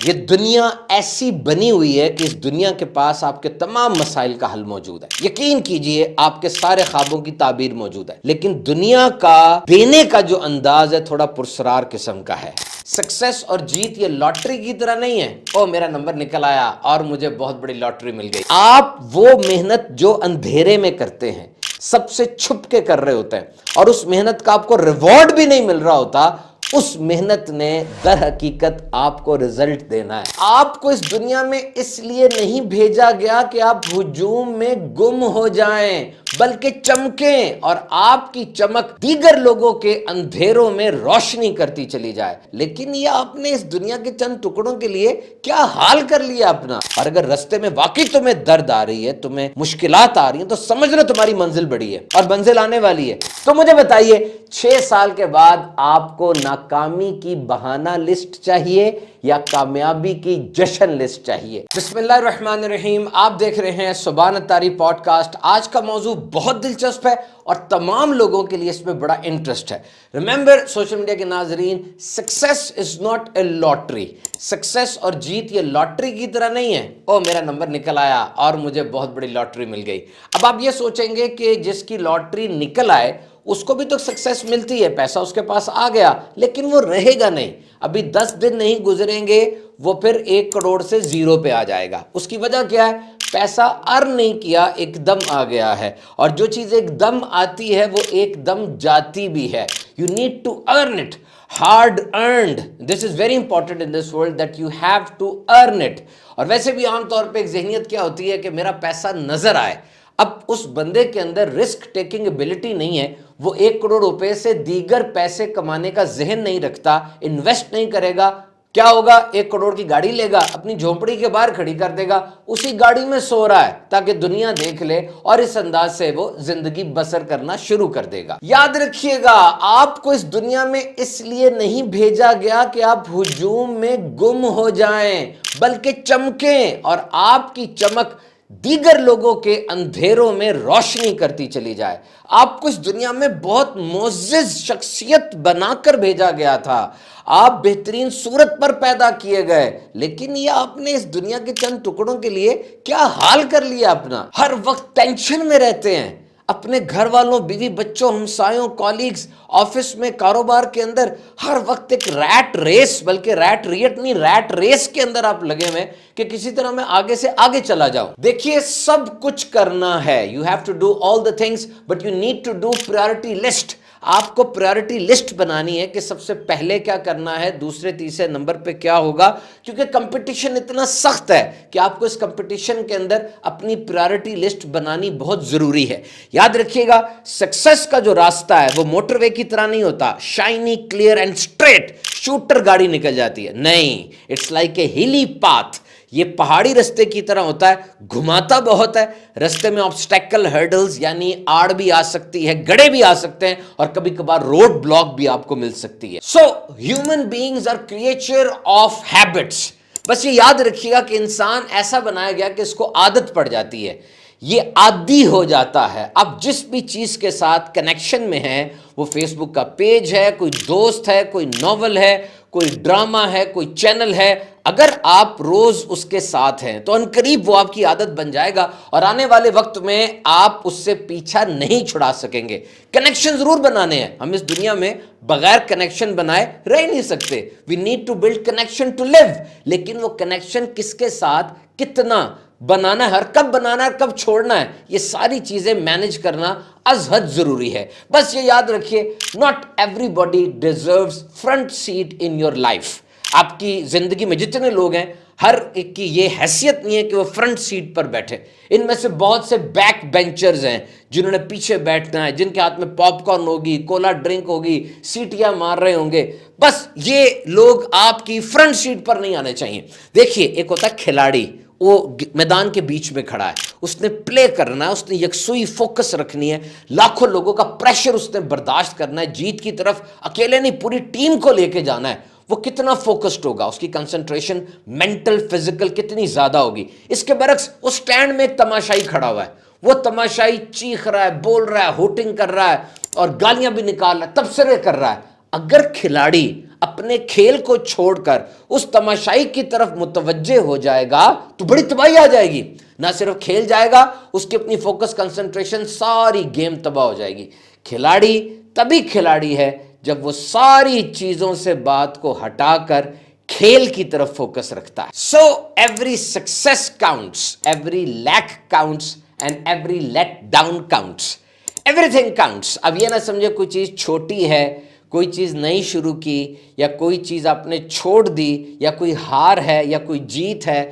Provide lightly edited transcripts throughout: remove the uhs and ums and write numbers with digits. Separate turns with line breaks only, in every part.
یہ دنیا ایسی بنی ہوئی ہے کہ اس دنیا کے پاس آپ کے تمام مسائل کا حل موجود ہے. یقین کیجئے آپ کے سارے خوابوں کی تعبیر موجود ہے، لیکن دنیا کا دینے کا جو انداز ہے تھوڑا پرسرار قسم کا ہے. سکسیس اور جیت یہ لاٹری کی طرح نہیں ہے، او میرا نمبر نکل آیا اور مجھے بہت بڑی لاٹری مل گئی. آپ وہ محنت جو اندھیرے میں کرتے ہیں، سب سے چھپ کے کر رہے ہوتے ہیں، اور اس محنت کا آپ کو ریوارڈ بھی نہیں مل رہا ہوتا، اس محنت نے در حقیقت آپ کو رزلٹ دینا ہے. آپ کو اس دنیا میں اس لیے نہیں بھیجا گیا کہ آپ ہجوم میں گم ہو جائیں، بلکہ چمکیں اور آپ کی چمک دیگر لوگوں کے اندھیروں میں روشنی کرتی چلی جائے. لیکن یہ آپ نے اس دنیا کے چند ٹکڑوں کے لیے کیا حال کر لیا اپنا. اور اگر رستے میں واقعی تمہیں درد آ رہی ہے، تمہیں مشکلات آ رہی ہیں، تو سمجھ لو تمہاری منزل بڑی ہے اور منزل آنے والی ہے. تو مجھے بتائیے 6 سال کے بعد آپ کو ناکامی کی بہانہ لسٹ چاہیے یا کامیابی کی جشن لسٹ چاہیے؟ بسم اللہ الرحمن الرحیم. آپ دیکھ رہے ہیں سبحان الطاری پوڈ کاسٹ. آج کا موضوع بہت دلچسپ ہے اور تمام لوگوں کے لیے اس میں بڑا انٹرسٹ ہے. ریممبر سوشل میڈیا کے ناظرین، success is not a lottery. Success اور جیت یہ لاٹری کی طرح نہیں ہے، او میرا نمبر نکل آیا اور مجھے بہت بڑی لاٹری مل گئی. اب آپ یہ سوچیں گے کہ جس کی لاٹری نکل آئے اس کو بھی تو سکسیس ملتی ہے، پیسہ اس کے پاس آ گیا، لیکن وہ رہے گا نہیں. ابھی 10 دن نہیں گزریں گے وہ پھر 1 کروڑ سے 0 پہ آ جائے گا. اس کی وجہ کیا ہے؟ پیسہ ارن نہیں کیا، ایک دم آ گیا ہے. اور جو چیز ایک دم آتی ہے وہ ایک دم جاتی بھی ہے. You need to earn it. Hard earned. This is very important in this world that you have to earn it. اور ویسے بھی عام طور پہ ایک ذہنیت کیا ہوتی ہے کہ میرا پیسہ نظر آئے. اب اس بندے کے اندر رسک ٹیکنگ ایبلٹی نہیں ہے. وہ 1 کروڑ روپے سے دیگر پیسے کمانے کا ذہن نہیں رکھتا، انویسٹ نہیں کرے گا. کیا ہوگا؟ 1 کروڑ کی گاڑی لے گا، اپنی جھونپڑی کے باہر کھڑی کر دے گا، اسی گاڑی میں سو رہا ہے تاکہ دنیا دیکھ لے، اور اس انداز سے وہ زندگی بسر کرنا شروع کر دے گا. یاد رکھیے گا، آپ کو اس دنیا میں اس لیے نہیں بھیجا گیا کہ آپ ہجوم میں گم ہو جائیں، بلکہ چمکیں اور آپ کی چمک دیگر لوگوں کے اندھیروں میں روشنی کرتی چلی جائے. آپ کو اس دنیا میں بہت معزز شخصیت بنا کر بھیجا گیا تھا. آپ بہترین صورت پر پیدا کیے گئے، لیکن یہ آپ نے اس دنیا کے چند ٹکڑوں کے لیے کیا حال کر لیا اپنا. ہر وقت ٹینشن میں رہتے ہیں، اپنے گھر والوں، بیوی بچوں، ہمسایوں، کالیگز، آفس میں، کاروبار کے اندر ہر وقت ایک ریٹ ریس، بلکہ ریٹ ریٹ نہیں، ریٹ ریس کے اندر آپ لگے ہوئے کہ کسی طرح میں آگے سے آگے چلا جاؤں. دیکھیے سب کچھ کرنا ہے، you have to do all the things, but you need to do priority list. آپ کو پرائورٹی لسٹ بنانی ہے کہ سب سے پہلے کیا کرنا ہے، دوسرے تیسرے نمبر پہ کیا ہوگا، کیونکہ کمپٹیشن اتنا سخت ہے کہ آپ کو اس کمپٹیشن کے اندر اپنی پرائورٹی لسٹ بنانی بہت ضروری ہے. یاد رکھیے گا، سکسیس کا جو راستہ ہے وہ موٹر وے کی طرح نہیں ہوتا، shiny, clear and straight shooter گاڑی نکل جاتی ہے. نہیں، it's like a hilly path. یہ پہاڑی رستے کی طرح ہوتا ہے، گھماتا بہت ہے. رستے میں آبسٹیکل، ہرڈلز یعنی آڑ بھی آ سکتی ہے، گڑے بھی آ سکتے ہیں، اور کبھی کبھار روڈ بلاک بھی آپ کو مل سکتی ہے. So human beings are creature of habits. بس یہ یاد رکھیے گا کہ انسان ایسا بنایا گیا کہ اس کو عادت پڑ جاتی ہے، یہ عادی ہو جاتا ہے. اب جس بھی چیز کے ساتھ کنیکشن میں ہے، وہ فیس بک کا پیج ہے، کوئی دوست ہے، کوئی ناول ہے، کوئی ڈرامہ ہے، کوئی چینل ہے، اگر آپ روز اس کے ساتھ ہیں تو عنقریب وہ آپ کی عادت بن جائے گا، اور آنے والے وقت میں آپ اس سے پیچھا نہیں چھڑا سکیں گے. کنیکشن ضرور بنانے ہیں، ہم اس دنیا میں بغیر کنیکشن بنائے رہ نہیں سکتے. We need to build connection to live. لیکن وہ کنیکشن کس کے ساتھ، کتنا بنانا ہے، اور کب بنانا ہے، کب چھوڑنا ہے، یہ ساری چیزیں مینج کرنا از حد ضروری ہے. بس یہ یاد رکھیے، not every body deserves front set in your life. آپ کی زندگی میں جتنے لوگ ہیں، ہر ایک کی یہ حیثیت نہیں ہے کہ وہ فرنٹ سیٹ پر بیٹھے. ان میں سے بہت سے بیک بینچرز ہیں جنہوں نے پیچھے بیٹھنا ہے، جن کے ہاتھ میں پاپ کارن ہوگی، کولا ڈرنک ہوگی، سیٹیاں مار رہے ہوں گے. بس یہ لوگ آپ کی فرنٹ سیٹ پر نہیں آنے چاہیے. دیکھیے، ایک ہوتا ہے کھلاڑی، وہ میدان کے بیچ میں کھڑا ہے، اس نے پلے کرنا ہے، اس نے یکسوئی فوکس رکھنی ہے، لاکھوں لوگوں کا پریشر اس نے برداشت کرنا ہے، جیت کی طرف اکیلے نہیں پوری ٹیم کو لے کے جانا ہے. وہ کتنا فوکسڈ ہوگا، اس کی کنسنٹریشن مینٹل فزیکل کتنی زیادہ ہوگی. اس کے برعکس اس سٹینڈ میں ایک تماشائی کھڑا ہوا ہے، وہ تماشائی چیخ رہا ہے، بول رہا ہے، ہوٹنگ کر رہا ہے، اور گالیاں بھی نکال رہا ہے، تبصرے کر رہا ہے. اگر کھلاڑی اپنے کھیل کو چھوڑ کر اس تماشائی کی طرف متوجہ ہو جائے گا تو بڑی تباہی آ جائے گی. نہ صرف کھیل جائے گا، اس کی اپنی فوکس کنسنٹریشن ساری گیم تباہ ہو جائے گی. کھلاڑی تبھی کھلاڑی ہے جب وہ ساری چیزوں سے بات کو ہٹا کر کھیل کی طرف فوکس رکھتا ہے. So every success counts, every leak counts and every let down counts. Everything counts. اب یہ نہ سمجھے کوئی چیز چھوٹی ہے، کوئی چیز نہیں شروع کی، یا کوئی چیز آپ نے چھوڑ دی، یا کوئی ہار ہے یا کوئی جیت ہے.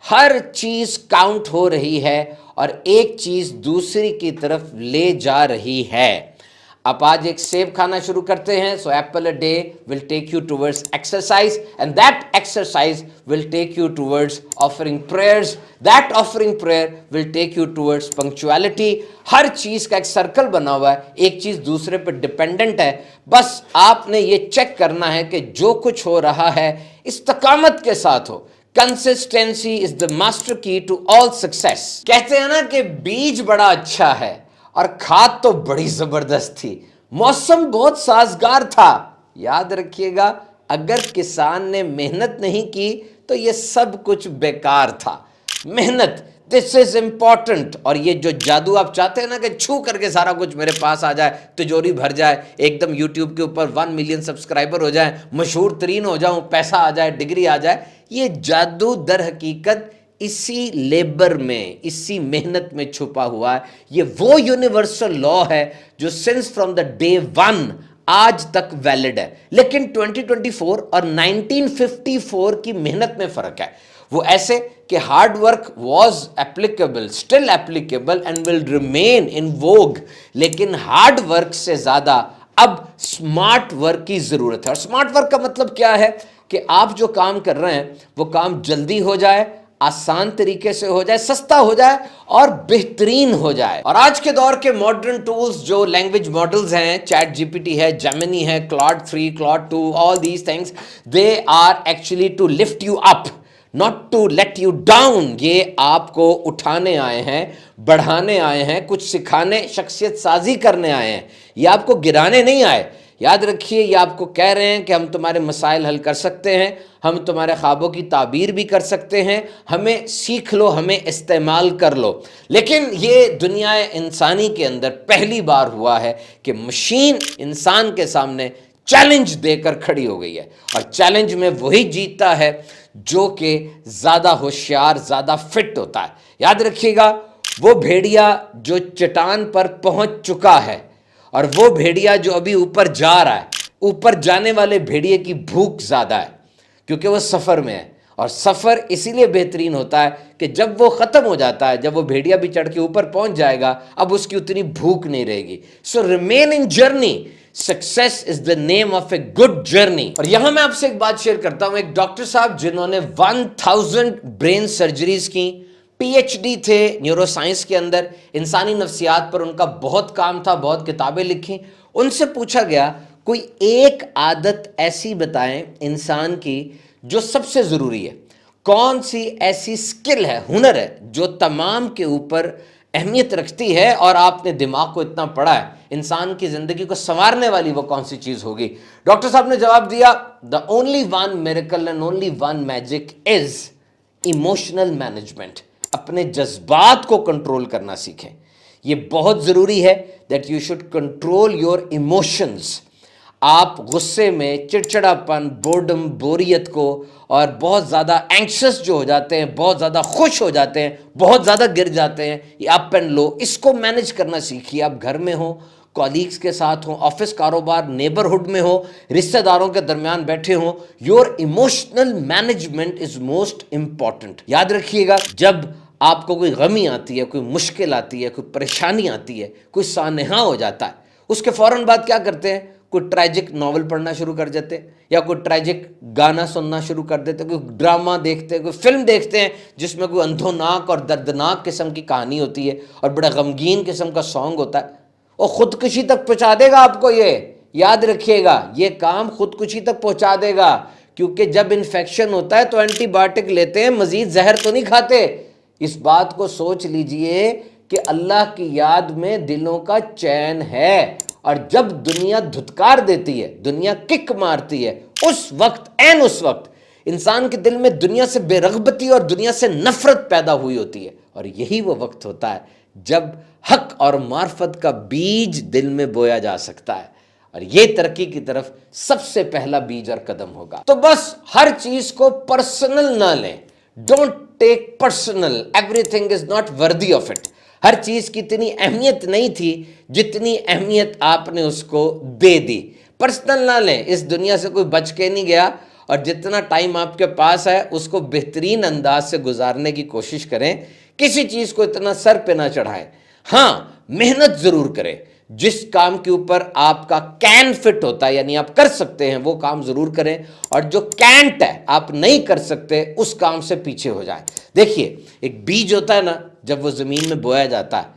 ہر چیز کاؤنٹ ہو رہی ہے اور ایک چیز دوسری کی طرف لے جا رہی ہے. آپ آج ایک سیب کھانا شروع کرتے ہیں، so apple a day will take you towards exercise and that exercise will take you towards offering prayers. That offering prayer will take you towards punctuality. ہر چیز کا ایک سرکل بنا ہوا ہے، ایک چیز دوسرے پہ ڈپینڈنٹ ہے. بس آپ نے یہ چیک کرنا ہے کہ جو کچھ ہو رہا ہے استقامت کے ساتھ ہو. کنسسٹنسی از دا ماسٹر کی ٹو آل سکسیس. کہتے ہیں نا کہ بیج بڑا اچھا ہے اور کھاد تو بڑی زبردست تھی، موسم بہت سازگار تھا. یاد رکھیے گا، اگر کسان نے محنت نہیں کی تو یہ سب کچھ بیکار تھا. محنت، دس از امپورٹنٹ. اور یہ جو جادو آپ چاہتے ہیں نا کہ چھو کر کے سارا کچھ میرے پاس آ جائے، تجوری بھر جائے، ایک دم یوٹیوب کے اوپر 1 ملین سبسکرائبر ہو جائیں، مشہور ترین ہو جاؤں، پیسہ آ جائے، ڈگری آ جائے، یہ جادو در حقیقت اسی لیبر میں، اسی محنت میں چھپا ہوا ہے. یہ وہ یونیورسل لا ہے جو سنس فرام دا ڈے 1 آج تک ویلڈ ہے. لیکن 2024 اور 1954 کی محنت میں فرق ہے. وہ ایسے کہ hard work was applicable, still applicable and will remain in vogue. لیکن ہارڈ ورک سے زیادہ اب اسمارٹ ورک کی ضرورت ہے. اور اسمارٹ ورک کا مطلب کیا ہے؟ کہ آپ جو کام کر رہے ہیں وہ کام جلدی ہو جائے، آسان طریقے سے ہو جائے، سستا ہو جائے اور بہترین ہو جائے. اور آج کے دور کے ماڈرن ٹولز جو لینگویج ماڈلز ہیں، چیٹ جی پی ٹی ہے، جیمنی ہے، Claude 3، Claude 2، all these things, they are actually to lift you up, not to let you down. یہ آپ کو اٹھانے آئے ہیں، بڑھانے آئے ہیں، کچھ سکھانے، شخصیت سازی کرنے آئے ہیں. یہ آپ کو گرانے نہیں آئے. یاد رکھیے، یہ آپ کو کہہ رہے ہیں کہ ہم تمہارے مسائل حل کر سکتے ہیں، ہم تمہارے خوابوں کی تعبیر بھی کر سکتے ہیں، ہمیں سیکھ لو، ہمیں استعمال کر لو. لیکن یہ دنیا انسانی کے اندر پہلی بار ہوا ہے کہ مشین انسان کے سامنے چیلنج دے کر کھڑی ہو گئی ہے. اور چیلنج میں وہی جیتتا ہے جو کہ زیادہ ہوشیار، زیادہ فٹ ہوتا ہے. یاد رکھیے گا، وہ بھیڑیا جو چٹان پر پہنچ چکا ہے اور وہ بھیڑیا جو ابھی اوپر جا رہا ہے، اوپر جانے والے بھیڑیے کی بھوک زیادہ ہے کیونکہ وہ سفر میں ہے. اور سفر اسی لیے بہترین ہوتا ہے کہ جب وہ ختم ہو جاتا ہے، جب وہ بھیڑیا بھی چڑھ کے اوپر پہنچ جائے گا، اب اس کی اتنی بھوک نہیں رہے گی. So remain in journey. Success is the name of a good journey. اور یہاں میں آپ سے ایک بات شیئر کرتا ہوں. ایک ڈاکٹر صاحب جنہوں نے 1000 برین سرجریز کی، پی ایچ ڈی تھے نیورو سائنس کے اندر، انسانی نفسیات پر ان کا بہت کام تھا، بہت کتابیں لکھی. ان سے پوچھا گیا کوئی ایک عادت ایسی بتائیں انسان کی جو سب سے ضروری ہے. کون سی ایسی سکل ہے، ہنر ہے جو تمام کے اوپر اہمیت رکھتی ہے اور آپ نے دماغ کو اتنا پڑھا ہے، انسان کی زندگی کو سنوارنے والی وہ کون سی چیز ہوگی؟ ڈاکٹر صاحب نے جواب دیا، the only one miracle and only one magic is emotional management. اپنے جذبات کو کنٹرول کرنا سیکھیں. یہ بہت ضروری ہے that you should control your emotions. آپ غصے میں، چڑچڑاپن، بورڈم، بوریت کو، اور بہت زیادہ اینکشس جو ہو جاتے ہیں، بہت زیادہ خوش ہو جاتے ہیں، بہت زیادہ گر جاتے ہیں، یہ اپ اینڈ لو، اس کو مینج کرنا سیکھیے. آپ گھر میں ہوں، کولیگز کے ساتھ ہوں، آفس، کاروبار، نیبرہڈ میں ہوں، رشتہ داروں کے درمیان بیٹھے ہوں، your emotional management is most important. یاد رکھیے گا، جب آپ کو کوئی غمی آتی ہے، کوئی مشکل آتی ہے، کوئی پریشانی آتی ہے، کوئی سانحہ ہو جاتا ہے، اس کے فوراً بعد کیا کرتے ہیں؟ کوئی ٹریجک ناول پڑھنا شروع کر دیتے، یا کوئی ٹریجک گانا سننا شروع کر دیتے، کوئی ڈرامہ دیکھتے، کوئی فلم دیکھتے ہیں جس میں کوئی اندھوناک اور دردناک قسم کی کہانی ہوتی ہے اور بڑا غمگین قسم کا سانگ ہوتا ہے. اور خودکشی تک پہنچا دے گا آپ کو. یہ یاد رکھیے گا، یہ کام خودکشی تک پہنچا دے گا. کیونکہ جب انفیکشن ہوتا ہے تو اینٹی بایوٹک لیتے ہیں، مزید زہر تو نہیں کھاتے. اس بات کو سوچ لیجئے کہ اللہ کی یاد میں دلوں کا چین ہے. اور جب دنیا دھتکار دیتی ہے، دنیا کک مارتی ہے، اس وقت انسان کے دل میں دنیا سے بے رغبتی اور دنیا سے نفرت پیدا ہوئی ہوتی ہے، اور یہی وہ وقت ہوتا ہے جب حق اور معرفت کا بیج دل میں بویا جا سکتا ہے، اور یہ ترقی کی طرف سب سے پہلا بیج اور قدم ہوگا۔ تو بس ہر چیز کو پرسنل نہ لیں، don't take personal, everything is not worthy of it. ہر چیز کی اتنی اہمیت نہیں تھی جتنی اہمیت آپ نے اس کو دے دی۔ پرسنل نہ لیں، اس دنیا سے کوئی بچ کے نہیں گیا، اور جتنا ٹائم آپ کے پاس ہے اس کو بہترین انداز سے گزارنے کی کوشش کریں، کسی چیز کو اتنا سر پہ نہ چڑھائیں۔ ہاں، محنت ضرور کریں، جس کام کے اوپر آپ کا کین فٹ ہوتا ہے، یعنی آپ کر سکتے ہیں وہ کام ضرور کریں، اور جو کینٹ ہے، آپ نہیں کر سکتے، اس کام سے پیچھے ہو جائیں۔ دیکھیے، ایک بیج ہوتا ہے نا، جب وہ زمین میں بویا جاتا ہے،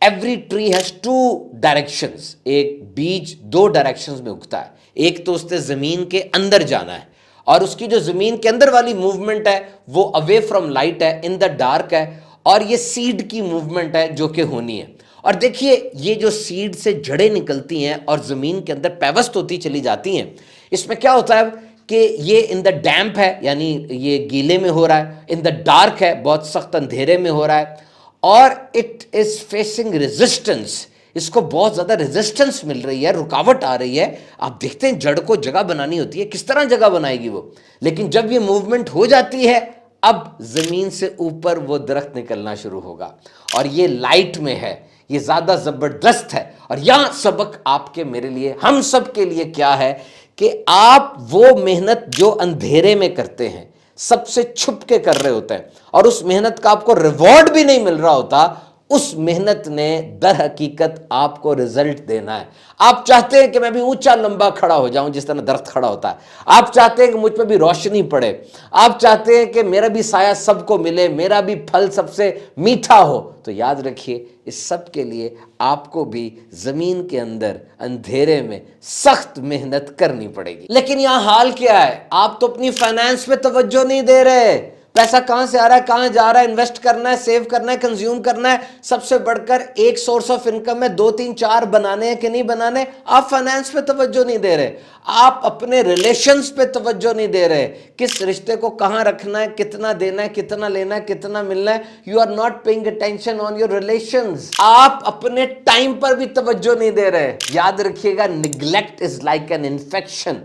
every tree has two directions, ایک بیج دو ڈائریکشنز میں اگتا ہے، ایک تو اس نے زمین کے اندر جانا ہے، اور اس کی جو زمین کے اندر والی موومنٹ ہے وہ اوے فرام لائٹ ہے، ان دا ڈارک ہے، اور یہ سیڈ کی موومنٹ ہے جو کہ ہونی ہے۔ اور دیکھیے، یہ جو سیڈ سے جڑیں نکلتی ہیں اور زمین کے اندر پیوست ہوتی چلی جاتی ہیں، اس میں کیا ہوتا ہے کہ یہ ان دا ڈیمپ ہے، یعنی یہ گیلے میں ہو رہا ہے، ان دا ڈارک ہے، بہت سخت اندھیرے میں ہو رہا ہے، اور اٹ از فیسنگ ریزسٹنس، اس کو بہت زیادہ ریزسٹنس مل رہی ہے، رکاوٹ آ رہی ہے۔ آپ دیکھتے ہیں جڑ کو جگہ بنانی ہوتی ہے، کس طرح جگہ بنائے گی وہ، لیکن جب یہ موومنٹ ہو جاتی ہے، اب زمین سے اوپر وہ درخت نکلنا شروع ہوگا، اور یہ لائٹ میں ہے، یہ زیادہ زبردست ہے۔ اور یہاں سبق آپ کے، میرے لیے، ہم سب کے لیے کیا ہے کہ آپ وہ محنت جو اندھیرے میں کرتے ہیں، سب سے چھپ کے کر رہے ہوتے ہیں، اور اس محنت کا آپ کو ریوارڈ بھی نہیں مل رہا ہوتا، اس محنت نے در حقیقت آپ کو رزلٹ دینا ہے۔ آپ چاہتے ہیں کہ میں بھی اونچا لمبا کھڑا ہو جاؤں جس طرح درخت کھڑا ہوتا ہے، آپ چاہتے ہیں کہ مجھ پہ بھی روشنی پڑے، آپ چاہتے ہیں کہ میرا بھی سایہ سب کو ملے، میرا بھی پھل سب سے میٹھا ہو، تو یاد رکھیے اس سب کے لیے آپ کو بھی زمین کے اندر اندھیرے میں سخت محنت کرنی پڑے گی۔ لیکن یہاں حال کیا ہے، آپ تو اپنی فائنانس پہ توجہ نہیں دے رہے، پیسہ کہاں سے آ رہا ہے، کہاں جا رہا ہے، انویسٹ کرنا ہے، سیو کرنا ہے، کنزیوم کرنا ہے، سب سے بڑھ کر ایک سورس آف انکم ہے، 2 3 4 بنانے ہیں کہ نہیں بنانے، آپ فائنانس پہ توجہ نہیں دے رہے، آپ اپنے ریلیشنز پہ توجہ نہیں دے رہے، کس رشتے کو کہاں رکھنا ہے، کتنا دینا ہے، کتنا لینا ہے، کتنا ملنا ہے، you are not paying attention on your relations, آپ اپنے ٹائم پر بھی توجہ نہیں دے رہے۔ یاد رکھیے گا، neglect is like an infection,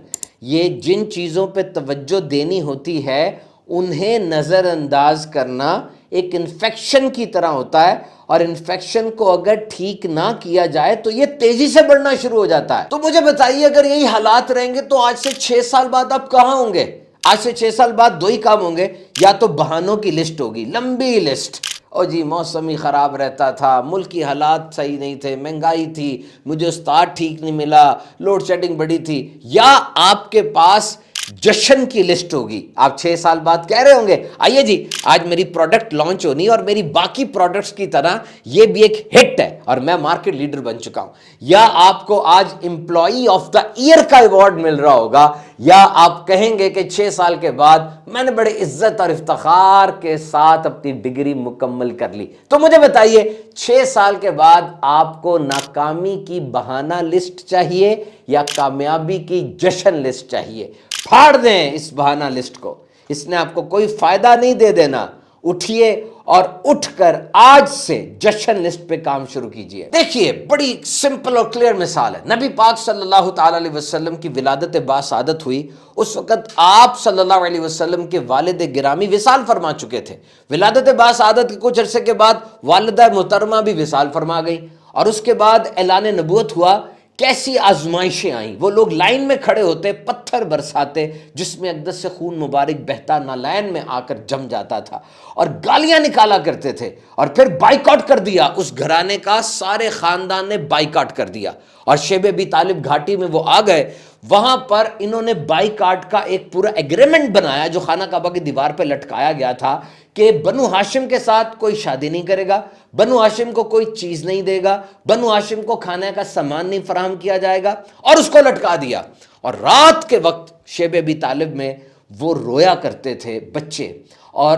یہ جن چیزوں پہ توجہ دینی ہوتی ہے انہیں نظر انداز کرنا ایک انفیکشن کی طرح ہوتا ہے، اور انفیکشن کو اگر ٹھیک نہ کیا جائے تو یہ تیزی سے بڑھنا شروع ہو جاتا ہے۔ تو مجھے بتائیے، اگر یہی حالات رہیں گے تو آج سے 6 سال بعد آپ کہاں ہوں گے؟ آج سے 6 سال بعد 2 ہی کام ہوں گے، یا تو بہانوں کی لسٹ ہوگی، لمبی لسٹ، او جی موسم ہی خراب رہتا تھا، ملک کی حالات صحیح نہیں تھے، مہنگائی تھی، مجھے استاد ٹھیک نہیں ملا، لوڈ شیڈنگ بڑی تھی، یا آپ کے پاس جشن کی لسٹ ہوگی۔ آپ 6 سال بعد کہہ رہے ہوں گے، آئیے جی آج میری پروڈکٹ لانچ ہونی اور میری باقی پروڈکٹس کی طرح یہ بھی ایک ہٹ ہے اور میں مارکیٹ لیڈر بن چکا ہوں، یا آپ کو آج امپلائی آف دا ایئر کا ایوارڈ مل رہا ہوگا، یا آپ کہیں گے کہ 6 سال کے بعد میں نے بڑے عزت اور افتخار کے ساتھ اپنی ڈگری مکمل کر لی۔ تو مجھے بتائیے، 6 سال کے بعد آپ کو ناکامی کی بہانہ لسٹ چاہیے یا کامیابی کی جشن لسٹ چاہیے؟ پھاڑ دیں اس بہانہ لسٹ کو، اس نے آپ کو کوئی فائدہ نہیں دے دینا۔ اٹھیے اور اٹھ کر آج سے جشن لسٹ پہ کام شروع کیجئے۔ دیکھیے، بڑی سمپل اور کلیئر مثال ہے، نبی پاک صلی اللہ تعالی علیہ وسلم کی ولادت باسعادت ہوئی، اس وقت آپ صلی اللہ علیہ وسلم کے والد گرامی وصال فرما چکے تھے۔ ولادت باسعادت کے کچھ عرصے کے بعد والدہ محترمہ بھی وصال فرما گئی، اور اس کے بعد اعلان نبوت ہوا۔ کیسی آزمائشیں آئیں، وہ لوگ لائن میں کھڑے ہوتے، پتھر برساتے جس میں اقدس سے خون مبارک بہتا نالین میں آ کر جم جاتا تھا، اور گالیاں نکالا کرتے تھے، اور پھر بائیکاٹ کر دیا، اس گھرانے کا سارے خاندان نے بائیکاٹ کر دیا، اور شیب ابی طالب گھاٹی میں وہ آ گئے، وہاں پر انہوں نے بائیکاٹ کا ایک پورا ایگریمنٹ بنایا جو خانہ کعبہ کی دیوار پہ لٹکایا گیا تھا کہ بنو ہاشم کے ساتھ کوئی شادی نہیں کرے گا، بنو ہاشم کو کوئی چیز نہیں دے گا، بنو ہاشم کو کھانے کا سامان نہیں فراہم کیا جائے گا، اور اس کو لٹکا دیا۔ اور رات کے وقت شیب ابی طالب میں وہ رویا کرتے تھے بچے، اور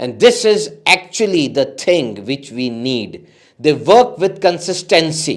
and this is actually the thing which we need. They work with consistency.